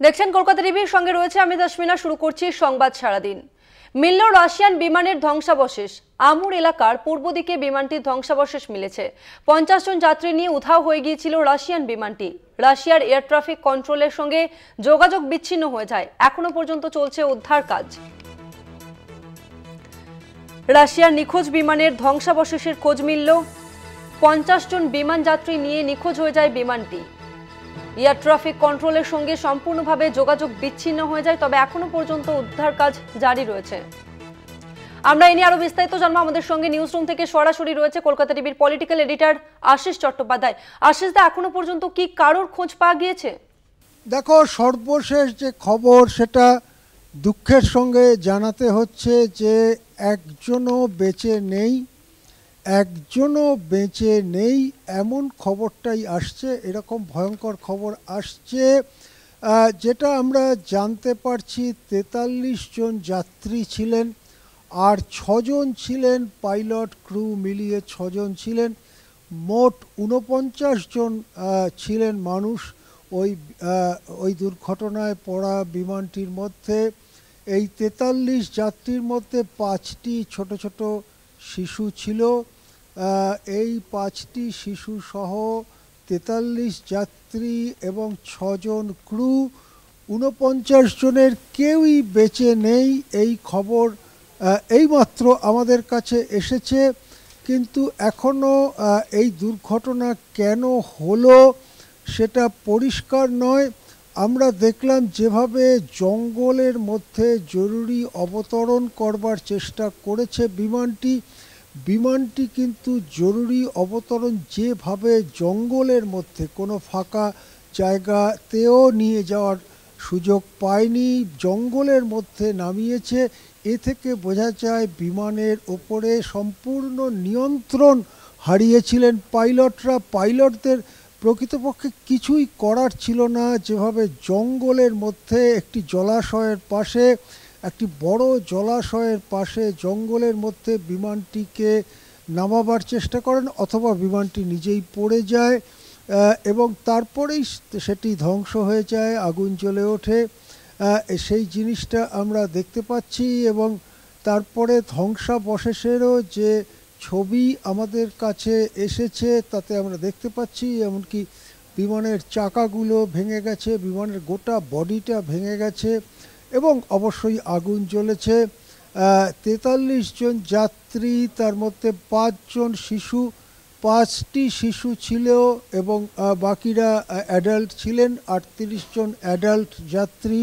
দেখছেন কলকাতা টিভির সঙ্গে রয়েছে আমি দশমিনা। শুরু করছি সংবাদ সারাদিন। মিলল রাশিয়ান বিমানের ধ্বংসাবশেষ। আমুর এলাকার পূর্ব দিকে বিমানটির ধ্বংসাবশেষ মিলেছে। 50 জন যাত্রী নিয়ে উধাও হয়ে গিয়েছিল রাশিয়ান বিমানটি। রাশিয়ার এয়ার ট্রাফিক কন্ট্রোলের সঙ্গে যোগাযোগ বিচ্ছিন্ন হয়ে যায়। এখনো পর্যন্ত চলছে উদ্ধার কাজ। রাশিয়ার নিখোঁজ বিমানের ধ্বংসাবশেষের খোঁজ মিলল। 50 জন বিমান যাত্রী নিয়ে নিখোঁজ হয়ে যায় বিমানটি। এয়ার ট্রাফিক কন্ট্রোলের সঙ্গে সম্পূর্ণভাবে যোগাযোগ বিচ্ছিন্ন হয়ে যায়, তবে এখনো পর্যন্ত উদ্ধার কাজ জারি রয়েছে। আমরা এ নিয়ে আরো বিস্তারিত জানবো। আমাদের সঙ্গে নিউজ রুম থেকে সরাসরি রয়েছে কলকাতা টিভির পলিটিক্যাল এডিটর আশিস চট্টোপাধ্যায়। আশিস দা, এখনো পর্যন্ত কি কারোর খোঁজ পাওয়া গিয়েছে? দেখো, সর্বশেষ যে খবর সেটা দুঃখের সঙ্গে জানাতে হচ্ছে যে একজনও বেঁচে নেই এমন খবরটাই আসছে। এরকম ভয়ঙ্কর খবর আসছে, যেটা আমরা জানতে পারছি 43 জন যাত্রী ছিলেন, আর 6 জন ছিলেন পাইলট, ক্রু মিলিয়ে 6 জন ছিলেন। মোট 49 জন ছিলেন মানুষ ওই দুর্ঘটনায় পড়া বিমানটির মধ্যে। এই 43 যাত্রীর মধ্যে 5টি ছোট ছোট শিশু ছিল। এই 5টি শিশু সহ 43 যাত্রী এবং 6 জন ক্রু, 49 জনের কেউই বেঁচে নেই। এই খবর এইমাত্র আমাদের কাছে এসেছে, কিন্তু এখনও এই দুর্ঘটনা কেন হলো সেটা পরিষ্কার নয়। আমরা দেখলাম যেভাবে জঙ্গলের মধ্যে জরুরি অবতরণ করবার চেষ্টা করেছে বিমানটি কিন্তু জরুরি অবতরণ যেভাবে জঙ্গলের মধ্যে কোনো ফাঁকা জায়গাতেও নিয়ে যাওয়ার সুযোগ পায়নি, জঙ্গলের মধ্যে নামিয়েছে। এ থেকে বোঝা যায় বিমানের ওপরে সম্পূর্ণ নিয়ন্ত্রণ হারিয়েছিলেন পাইলটদের প্রকৃতপক্ষে কিছুই করার ছিল না। যেভাবে জঙ্গলের মধ্যে একটি বড় জলাশয়ের পাশে জঙ্গলের মধ্যে বিমানটিকে নামাবার চেষ্টা করেন, অথবা বিমানটি নিজেই পড়ে যায় এবং তারপরেই সেটি ধ্বংস হয়ে যায়, আগুন জ্বলে ওঠে। সেই জিনিসটা আমরা দেখতে পাচ্ছি। এবং তারপরে ধ্বংসাবশেষেরও যে ছবি আমাদের কাছে এসেছে তাতে আমরা দেখতে পাচ্ছি এমনকি বিমানের চাকাগুলো ভেঙে গেছে, বিমানের গোটা বডিটা ভেঙে গেছে এবং অবশ্যই আগুন জ্বলেছে। 43 জন যাত্রী, তার মধ্যে 5 জন শিশু, 5টি শিশু ছিল এবং বাকিরা অ্যাডাল্ট ছিলেন। 38 জন অ্যাডাল্ট যাত্রী,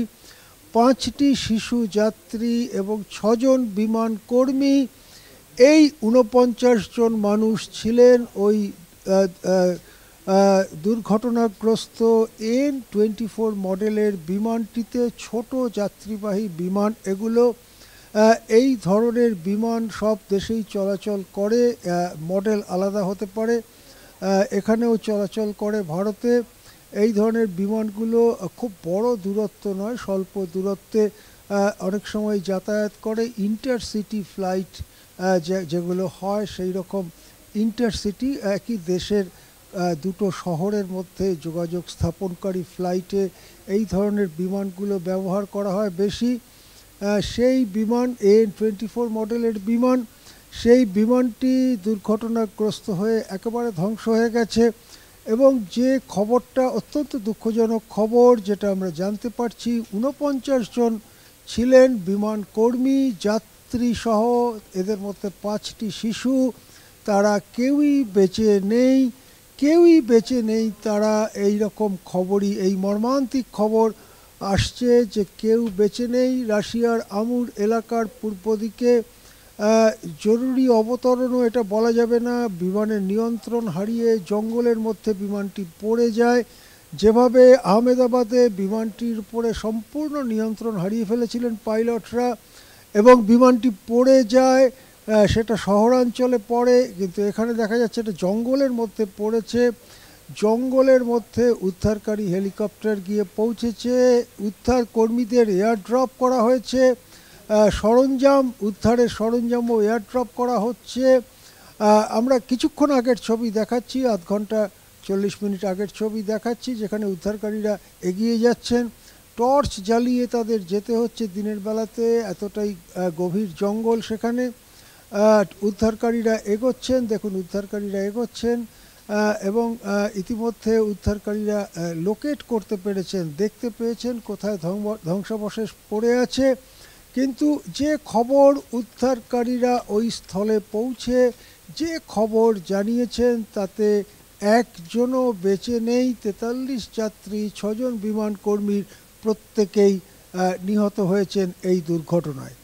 5টি শিশু যাত্রী এবং 6 জন বিমান কর্মী। এই 49 জন মানুষ ছিলেন ওই দুর্ঘটনাগ্রস্ত N-24 মডেলের বিমানটিতে। ছোট যাত্রীবাহী বিমান এগুলো। এই ধরনের বিমান সব দেশেই চলাচল করে, মডেল আলাদা হতে পারে। এখানেও চলাচল করে ভারতে। এই ধরনের বিমানগুলো খুব বড় দূরত্ব নয়, স্বল্প দূরত্বে অনেক সময় যাতায়াত করে। ইন্টারসিটি ফ্লাইট যেগুলো হয়, সেই রকম ইন্টারসিটি, একই দেশের দুটো শহরের মধ্যে যোগাযোগ স্থাপনকারী ফ্লাইটে এই ধরনের বিমানগুলো ব্যবহার করা হয় বেশি। সেই বিমান N-24 মডেলের বিমান, সেই বিমানটি দুর্ঘটনাগ্রস্ত হয়ে একেবারে ধ্বংস হয়ে গেছে। এবং যে খবরটা অত্যন্ত দুঃখজনক খবর, যেটা আমরা জানতে পারছি, 49 জন ছিলেন বিমান কর্মী যাত্রী সহ, এদের মধ্যে 5টি শিশু, তারা কেউই বেঁচে নেই। তারা এই রকম খবরই, এই মর্মান্তিক খবর আসছে যে কেউ বেঁচে নেই। রাশিয়ার আমুর এলাকার পূর্ব দিকে জরুরি অবতরণও এটা বলা যাবে না, বিমানের নিয়ন্ত্রণ হারিয়ে জঙ্গলের মধ্যে বিমানটি পড়ে যায়। যেভাবে আহমেদাবাদে বিমানটির উপরে সম্পূর্ণ নিয়ন্ত্রণ হারিয়ে ফেলেছিলেন পাইলটরা এবং বিমানটি পড়ে যায়, সেটা শহরাঞ্চলে পড়ে, কিন্তু এখানে দেখা যাচ্ছে এটা জঙ্গলের মধ্যে পড়েছে। জঙ্গলের মধ্যে উদ্ধারকারী হেলিকপ্টার গিয়ে পৌঁছেছে, উদ্ধার কর্মীদের এয়ার ড্রপ করা হয়েছে, উদ্ধারের সরঞ্জামও এয়ার ড্রপ করা হচ্ছে। আমরা কিছুক্ষণ আগের ছবি দেখাচ্ছি, আধ ঘন্টা 40 মিনিট আগের ছবি দেখাচ্ছি, যেখানে উদ্ধারকারীরা এগিয়ে যাচ্ছেন। টর্চ জ্বালিয়ে তাদের যেতে হচ্ছে দিনের বেলাতে, এতটাই গভীর জঙ্গল সেখানে। উদ্ধারকারীরা এগোচ্ছেন, দেখুন উদ্ধারকারীরা এগোচ্ছেন এবং ইতিমধ্যে উদ্ধারকারীরা লোকেট করতে পেরেছেন, দেখতে পেয়েছেন কোথায় ধ্বংসাবশেষ পড়ে আছে। কিন্তু যে খবর উদ্ধারকারীরা ওই স্থলে পৌঁছে যে খবর জানিয়েছেন তাতে একজনও বেঁচে নেই। 43 যাত্রী, 6 জন বিমান কর্মীর প্রত্যেকেই নিহত হয়েছেন এই দুর্ঘটনায়।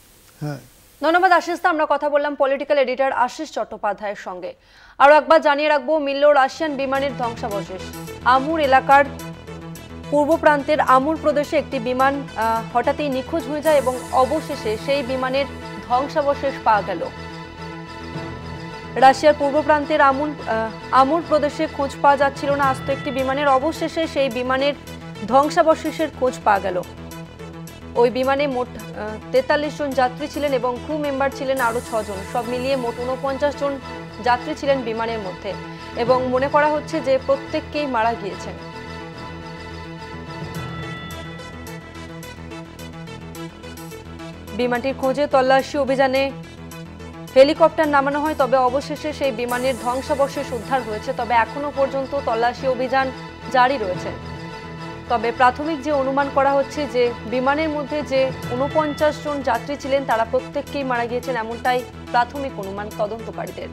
হ্যাঁ, ধন্যবাদ আশিস দা। আমরা কথা বললাম পলিটিক্যাল এডিটর আশিস চট্টোপাধ্যায়ের সঙ্গে। আরও একবার জানিয়ে রাখবো, মিলল রাশিয়ান বিমানের ধ্বংসাবশেষ। আমুর এলাকার পূর্ব প্রান্তের আমুর প্রদেশে একটি বিমান হঠাৎই নিখোঁজ হয়ে যায় এবং অবশেষে সেই বিমানের ধ্বংসাবশেষ পাওয়া গেল। রাশিয়ার পূর্ব প্রান্তের আমুর প্রদেশে খোঁজ পাওয়া যাচ্ছিল না আস্ত একটি বিমানের, অবশেষে সেই বিমানের ধ্বংসাবশেষের খোঁজ পাওয়া গেল। ওই বিমানে মোট 43 জন যাত্রী ছিলেন এবং ক্রু মেম্বার ছিলেন আরও 6 জন। সব মিলিয়ে মোট 49 জন যাত্রী ছিলেন বিমানের মধ্যে এবং মনে করা হচ্ছে যে প্রত্যেককেই মারা গিয়েছেন। বিমানটির খোঁজে তল্লাশি অভিযানে হেলিকপ্টার নামানো হয়, তবে অবশেষে সেই বিমানের ধ্বংসাবশেষ উদ্ধার হয়েছে। তবে এখনো পর্যন্ত তল্লাশি অভিযান জারি রয়েছে। তবে প্রাথমিক যে অনুমান করা হচ্ছে যে বিমানের মধ্যে যে 49 জন যাত্রী ছিলেন তারা প্রত্যেককেই মারা গিয়েছেন, এমনটাই প্রাথমিক অনুমান তদন্তকারীদের।